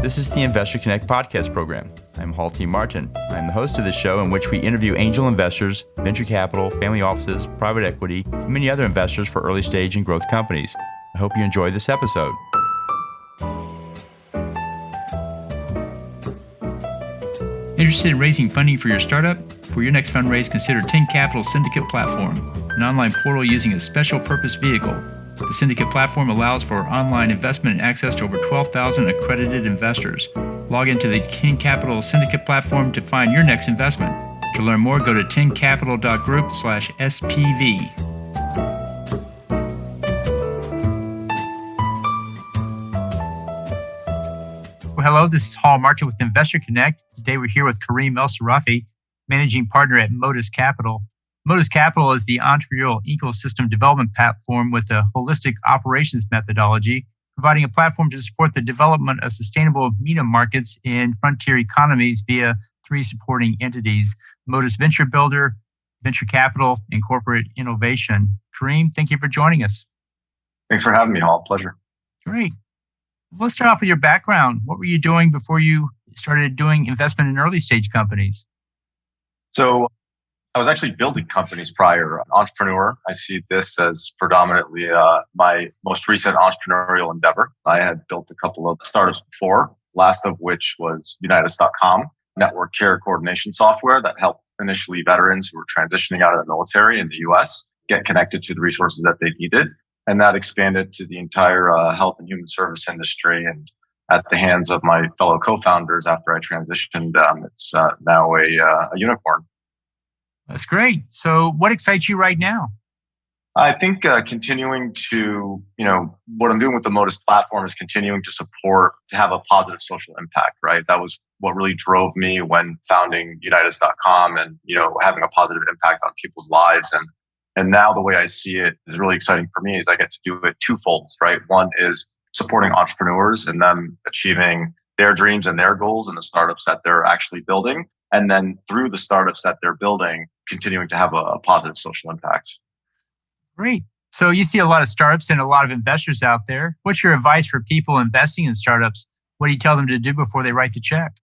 This is the Investor Connect podcast program. I'm Hall T. Martin. I'm the host of this show in which we interview angel investors, venture capital, family offices, private equity, and many other investors for early stage and growth companies. I hope you enjoy this episode. Interested in raising funding for your startup? For your next fundraise, consider 10 Capital Syndicate Platform, an online portal using a special purpose vehicle. The Syndicate Platform allows for online investment and access to over 12,000 accredited investors. Log into the 10 Capital Syndicate Platform to find your next investment. To learn more, go to 10capital.group/SPV. Well, hello, this is Hall Martin with Investor Connect. Today we're here with Kareem Elsirafy, Managing Partner at Modus Capital. Modus Capital is the entrepreneurial ecosystem development platform with a holistic operations methodology, providing a platform to support the development of sustainable MENA markets in frontier economies via three supporting entities: Modus Venture Builder, Venture Capital, and Corporate Innovation. Kareem, thank you for joining us. Thanks for having me, Hall. Pleasure. Great. Let's start off with your background. What were you doing before you started doing investment in early stage companies? So I was actually building companies prior, an entrepreneur. I see this as predominantly my most recent entrepreneurial endeavor. I had built a couple of startups before, last of which was Unitas.com, network care coordination software that helped initially veterans who were transitioning out of the military in the US get connected to the resources that they needed. And that expanded to the entire health and human service industry. And at the hands of my fellow co-founders after I transitioned, it's now a unicorn. That's great. So what excites you right now? I think continuing to, what I'm doing with the Modus platform is continuing to support, to have a positive social impact, right? That was what really drove me when founding Unitas.com and, having a positive impact on people's lives. And now the way I see it is really exciting for me is I get to do it twofold, right? One is supporting entrepreneurs and them achieving their dreams and their goals in the startups that they're actually building. And then through the startups that they're building, continuing to have a positive social impact. Great. So you see a lot of startups and a lot of investors out there. What's your advice for people investing in startups? What do you tell them to do before they write the check?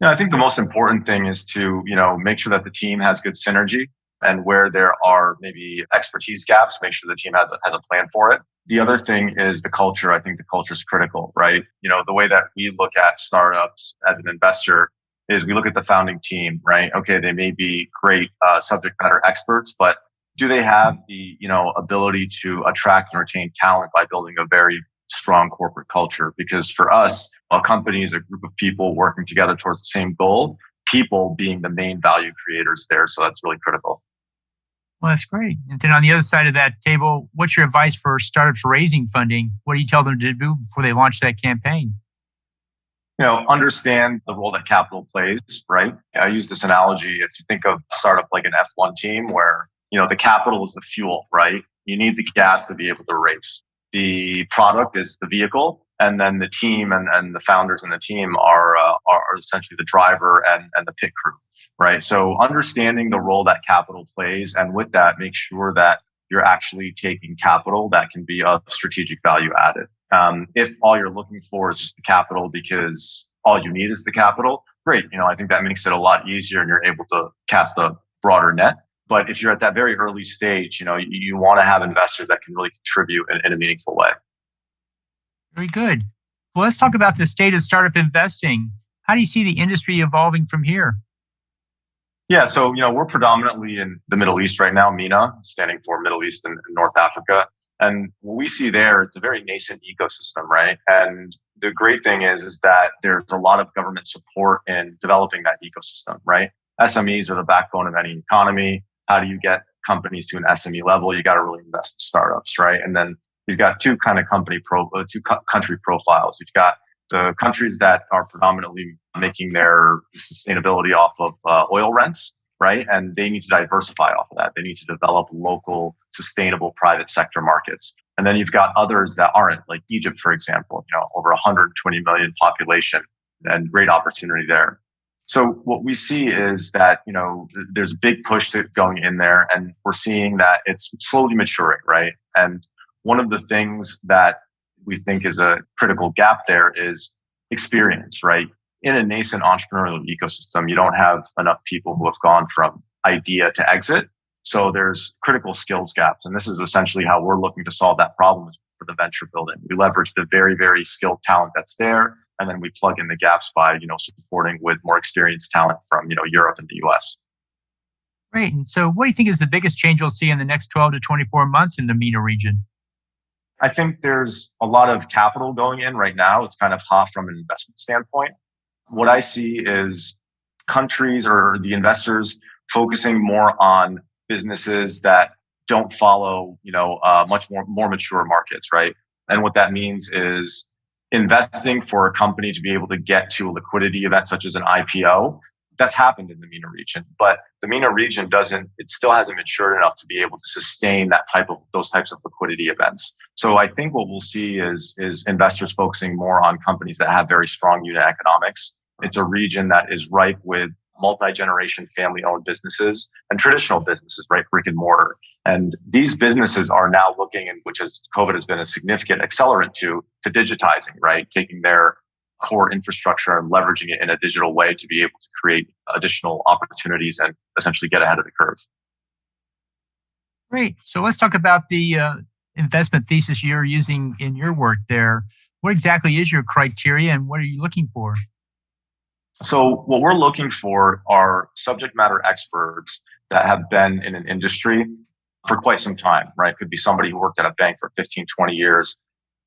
I think the most important thing is to, make sure that the team has good synergy, and where there are maybe expertise gaps, make sure the team has a plan for it. The other thing is the culture. I think the culture is critical, right? The way that we look at startups as an investor is we look at the founding team, right? Okay, they may be great subject matter experts, but do they have the ability to attract and retain talent by building a very strong corporate culture? Because for us, a company is a group of people working together towards the same goal, people being the main value creators there. So that's really critical. Well, that's great. And then on the other side of that table, what's your advice for startups raising funding? What do you tell them to do before they launch that campaign? Understand the role that capital plays, right? I use this analogy. If you think of a startup like an F1 team where, the capital is the fuel, right? You need the gas to be able to race. The product is the vehicle, and then the team and the founders and the team are essentially the driver and the pit crew, right? So understanding the role that capital plays, and with that, make sure that you're actually taking capital that can be of strategic value added. If all you're looking for is just the capital because all you need is the capital, great. I think that makes it a lot easier and you're able to cast a broader net. But if you're at that very early stage, you want to have investors that can really contribute in a meaningful way. Very good. Well, let's talk about the state of startup investing. How do you see the industry evolving from here? Yeah, so, we're predominantly in the Middle East right now, MENA, standing for Middle East and North Africa. And what we see there, it's a very nascent ecosystem, right? And the great thing is that there's a lot of government support in developing that ecosystem, right? SMEs are the backbone of any economy. How do you get companies to an SME level? You got to really invest in startups, right? And then you've got two country profiles. You've got the countries that are predominantly making their sustainability off of oil rents, right? And they need to diversify off of that. They need to develop local, sustainable private sector markets. And then you've got others that aren't, like Egypt, for example, over 120 million population and great opportunity there. So what we see is that, there's a big push to going in there, and we're seeing that it's slowly maturing, right? And one of the things that we think is a critical gap there is experience, right? In a nascent entrepreneurial ecosystem, you don't have enough people who have gone from idea to exit. So there's critical skills gaps. And this is essentially how we're looking to solve that problem for the venture building. We leverage the very, very skilled talent that's there. And then we plug in the gaps by, supporting with more experienced talent from, Europe and the US. Great. And so what do you think is the biggest change you'll see in the next 12 to 24 months in the MENA region? I think there's a lot of capital going in right now. It's kind of hot from an investment standpoint. What I see is countries or the investors focusing more on businesses that don't follow, much more mature markets, right? And what that means is investing for a company to be able to get to a liquidity event such as an IPO. That's happened in the MENA region, but the MENA region still hasn't matured enough to be able to sustain those types of liquidity events. So I think what we'll see is investors focusing more on companies that have very strong unit economics. It's a region that is ripe with multi-generation family-owned businesses and traditional businesses, right? Brick and mortar. And these businesses are now looking, and which is COVID has been a significant accelerant to digitizing, right? Taking their core infrastructure and leveraging it in a digital way to be able to create additional opportunities and essentially get ahead of the curve. Great. So let's talk about the investment thesis you're using in your work there. What exactly is your criteria and what are you looking for? So what we're looking for are subject matter experts that have been in an industry for quite some time, right? Could be somebody who worked at a bank for 15, 20 years,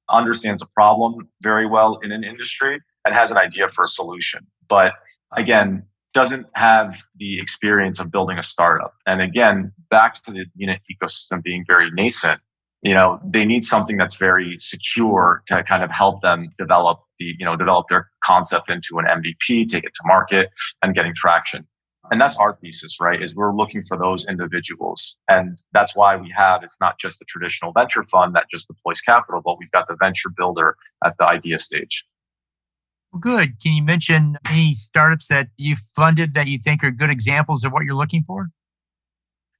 understands a problem very well in an industry and has an idea for a solution. But again, doesn't have the experience of building a startup. And again, back to the unit ecosystem being very nascent, they need something that's very secure to kind of help them develop their concept into an MVP, take it to market and getting traction. And that's our thesis, right? Is we're looking for those individuals. And that's why it's not just a traditional venture fund that just deploys capital, but we've got the venture builder at the idea stage. Well, good. Can you mention any startups that you've funded that you think are good examples of what you're looking for?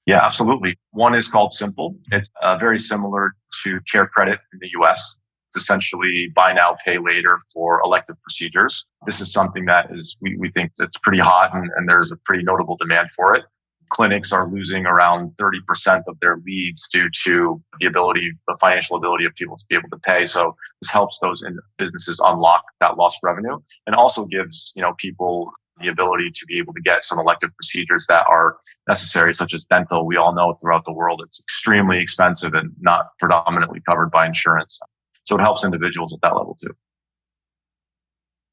Yeah, absolutely. One is called Simple. It's very similar to Care Credit in the US. It's essentially buy now, pay later for elective procedures. This is something that we think that's pretty hot and there's a pretty notable demand for it. Clinics are losing around 30% of their leads due to the financial ability of people to be able to pay. So this helps those businesses unlock that lost revenue and also gives, people the ability to be able to get some elective procedures that are necessary, such as dental. We all know throughout the world, it's extremely expensive and not predominantly covered by insurance. So it helps individuals at that level too.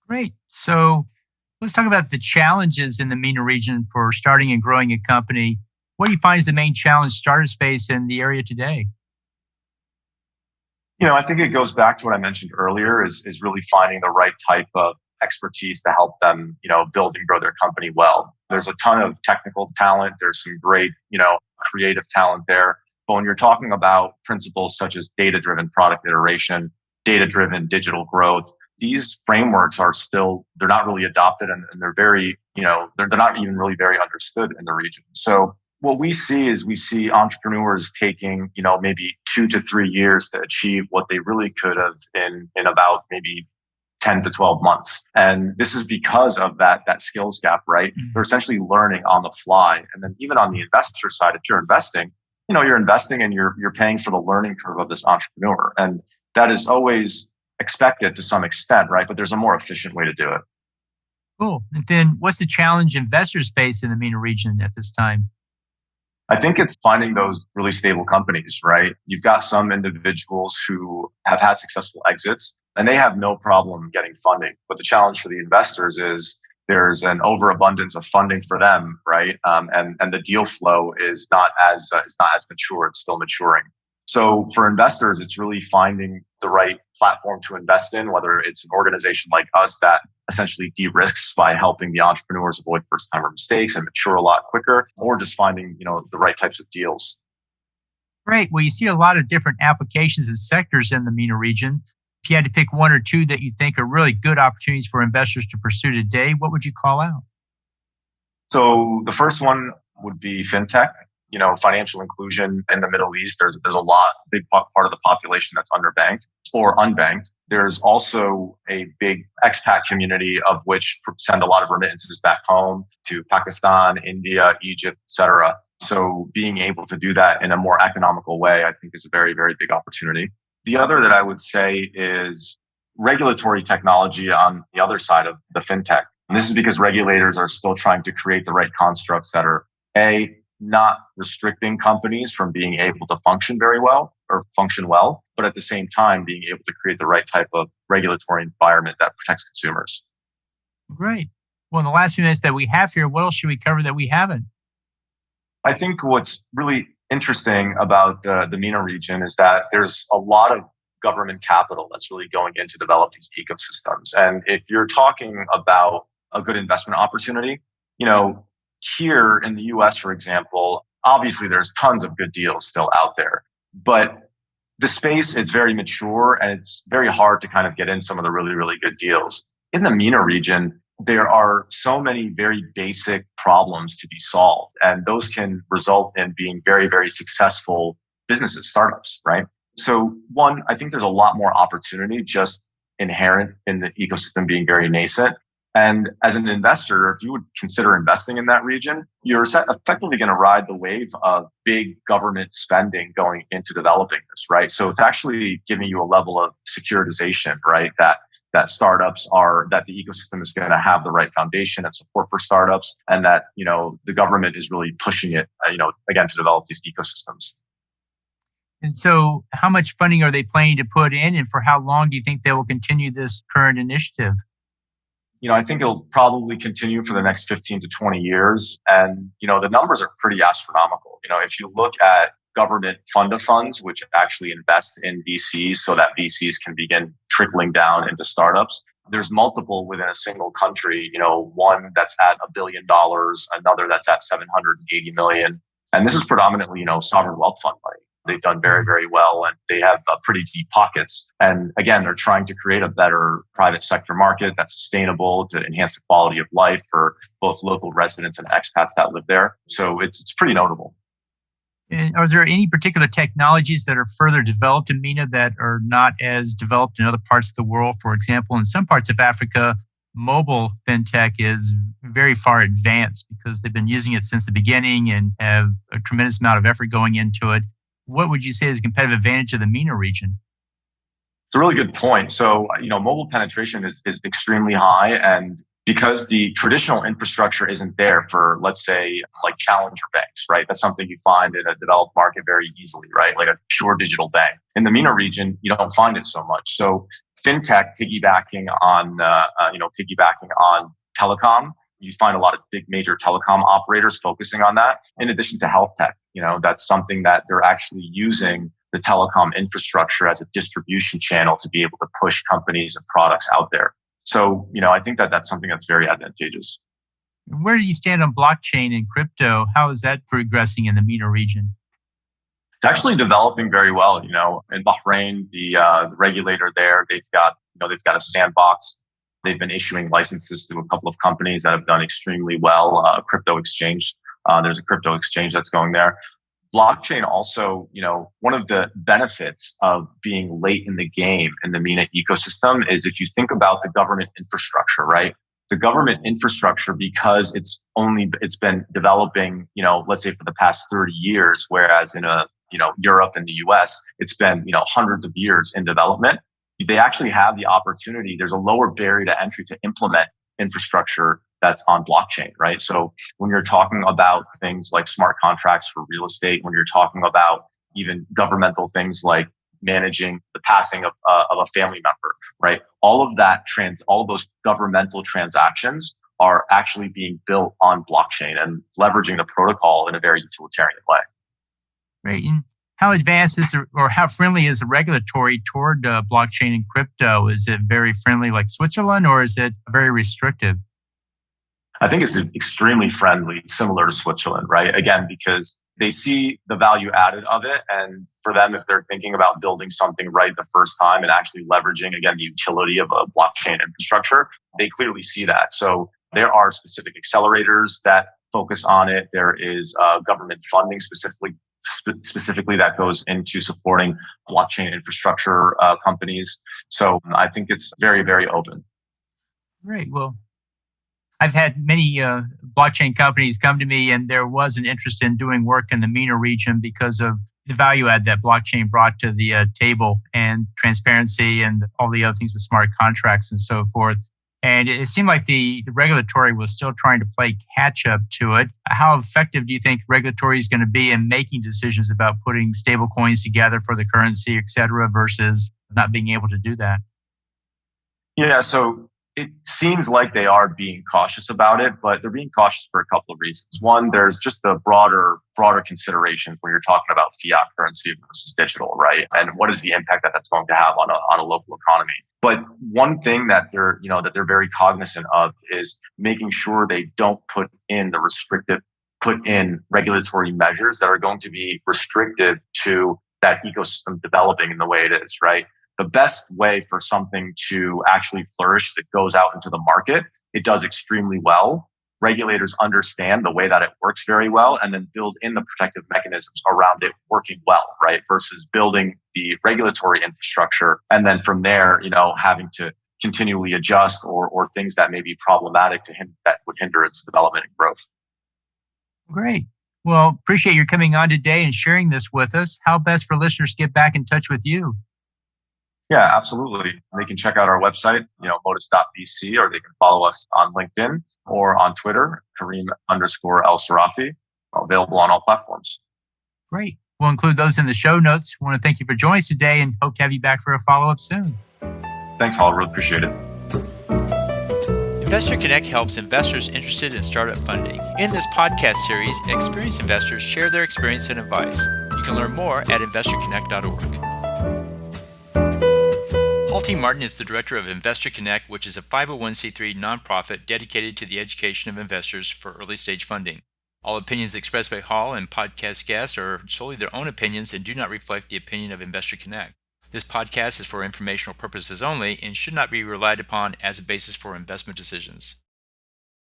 Great. So let's talk about the challenges in the MENA region for starting and growing a company. What do you find is the main challenge starters face in the area today? I think it goes back to what I mentioned earlier is really finding the right type of expertise to help them, build and grow their company well. There's a ton of technical talent. There's some great, creative talent there. But when you're talking about principles such as data-driven product iteration, data-driven digital growth, these frameworks they're not really adopted and they're very, they're not even really very understood in the region. So what we see entrepreneurs taking, maybe 2 to 3 years to achieve what they really could have in about maybe 10 to 12 months. And this is because of that skills gap, right? Mm-hmm. They're essentially learning on the fly. And then even on the investor side, if you're investing, you're investing and you're paying for the learning curve of this entrepreneur. And that is always expected to some extent, right? But there's a more efficient way to do it. Cool. And then what's the challenge investors face in the MENA region at this time? I think it's finding those really stable companies, right? You've got some individuals who have had successful exits and they have no problem getting funding. But the challenge for the investors is there's an overabundance of funding for them, right? And the deal flow is not as mature. It's still maturing. So for investors, it's really finding the right platform to invest in, whether it's an organization like us that essentially de-risks by helping the entrepreneurs avoid first-timer mistakes and mature a lot quicker, or just finding, the right types of deals. Great. Well, you see a lot of different applications and sectors in the MENA region. If you had to pick one or two that you think are really good opportunities for investors to pursue today, what would you call out? So the first one would be fintech. financial inclusion in the Middle East. There's a big part of the population that's underbanked or unbanked. There's also a big expat community of which send a lot of remittances back home to Pakistan, India, Egypt, etc. So being able to do that in a more economical way, I think is a very, very big opportunity. The other that I would say is regulatory technology on the other side of the fintech. And this is because regulators are still trying to create the right constructs that are not restricting companies from being able to function very well or function well, but at the same time being able to create the right type of regulatory environment that protects consumers. Great. Well, in the last few minutes that we have here, what else should we cover that we haven't? I think what's really interesting about the MENA region is that there's a lot of government capital that's really going in to develop these ecosystems. And if you're talking about a good investment opportunity, here in the US, for example, obviously there's tons of good deals still out there, but the space is very mature and it's very hard to kind of get in some of the really, really good deals. In the MENA region, there are so many very basic problems to be solved, and those can result in being very, very successful businesses, startups, right? So one, I think there's a lot more opportunity just inherent in the ecosystem being very nascent. And as an investor, if you would consider investing in that region, you're effectively going to ride the wave of big government spending going into developing this, right? So it's actually giving you a level of securitization, right? That startups that the ecosystem is going to have the right foundation and support for startups, and that, the government is really pushing it, again, to develop these ecosystems. And so how much funding are they planning to put in, and for how long do you think they will continue this current initiative? I think it'll probably continue for the next 15 to 20 years. And, the numbers are pretty astronomical. If you look at government fund of funds, which actually invest in VCs so that VCs can begin trickling down into startups, there's multiple within a single country, one that's at $1 billion, another that's at 780 million. And this is predominantly, sovereign wealth fund money. They've done very, very well, and they have pretty deep pockets. And again, they're trying to create a better private sector market that's sustainable to enhance the quality of life for both local residents and expats that live there. So it's pretty notable. And are there any particular technologies that are further developed in MENA that are not as developed in other parts of the world? For example, in some parts of Africa, mobile fintech is very far advanced because they've been using it since the beginning and have a tremendous amount of effort going into it. What would you say is a competitive advantage of the MENA region? It's a really good point. So, mobile penetration is extremely high. And because the traditional infrastructure isn't there for, let's say, like challenger banks, right? That's something you find in a developed market very easily, right? Like a pure digital bank. In the MENA region, you don't find it so much. So fintech piggybacking on telecom, you find a lot of big major telecom operators focusing on that. In addition to health tech, that's something that they're actually using the telecom infrastructure as a distribution channel to be able to push companies and products out there. So, I think that that's something that's very advantageous. Where do you stand on blockchain and crypto? How is that progressing in the MENA region? It's actually developing very well. In Bahrain, the regulator there, they've got a sandbox. They've been issuing licenses to a couple of companies that have done extremely well. Crypto exchange. There's a crypto exchange that's going there. Blockchain also, one of the benefits of being late in the game in the MENA ecosystem is if you think about the government infrastructure, right? The government infrastructure, because it's been developing, let's say for the past 30 years, whereas in Europe and the US, it's been, hundreds of years in development. They actually have the opportunity. There's a lower barrier to entry to implement infrastructure that's on blockchain, right? So when you're talking about things like smart contracts for real estate, when you're talking about even governmental things like managing the passing of a family member, right? All of those governmental transactions are actually being built on blockchain and leveraging the protocol in a very utilitarian way. Right. And how advanced is or how friendly is the regulatory toward blockchain and crypto? Is it very friendly like Switzerland, or is it very restrictive? I think it's extremely friendly, similar to Switzerland, right? Again, because they see the value added of it. And for them, if they're thinking about building something right the first time and actually leveraging, again, the utility of a blockchain infrastructure, they clearly see that. So there are specific accelerators that focus on it. There is government funding specifically that goes into supporting blockchain infrastructure companies. So I think it's very, very open. Great. Well, I've had many blockchain companies come to me, and there was an interest in doing work in the MENA region because of the value add that blockchain brought to the table and transparency and all the other things with smart contracts and so forth. And it seemed like the regulatory was still trying to play catch up to it. How effective do you think regulatory is going to be in making decisions about putting stable coins together for the currency, et cetera, versus not being able to do that? Yeah, so it seems like they are being cautious about it, but they're being cautious for a couple of reasons. One, there's just the broader considerations when you're talking about fiat currency versus digital, right? And what is the impact that that's going to have on a local economy? But one thing that they're very cognizant of is making sure they don't put in regulatory measures that are going to be restrictive to that ecosystem developing in the way it is, right? The best way for something to actually flourish is it goes out into the market. It does extremely well. Regulators understand the way that it works very well and then build in the protective mechanisms around it working well, right? Versus building the regulatory infrastructure and then from there, having to continually adjust or things that may be problematic that would hinder its development and growth. Great. Well, appreciate your coming on today and sharing this with us. How best for listeners to get back in touch with you? Yeah, absolutely. They can check out our website, modus.vc, or they can follow us on LinkedIn or on Twitter, Kareem_Elsirafy, available on all platforms. Great. We'll include those in the show notes. I want to thank you for joining us today and hope to have you back for a follow-up soon. Thanks, Hall. Really appreciate it. Investor Connect helps investors interested in startup funding. In this podcast series, experienced investors share their experience and advice. You can learn more at investorconnect.org. Paul T. Martin is the director of Investor Connect, which is a 501c3 nonprofit dedicated to the education of investors for early-stage funding. All opinions expressed by Hall and podcast guests are solely their own opinions and do not reflect the opinion of Investor Connect. This podcast is for informational purposes only and should not be relied upon as a basis for investment decisions.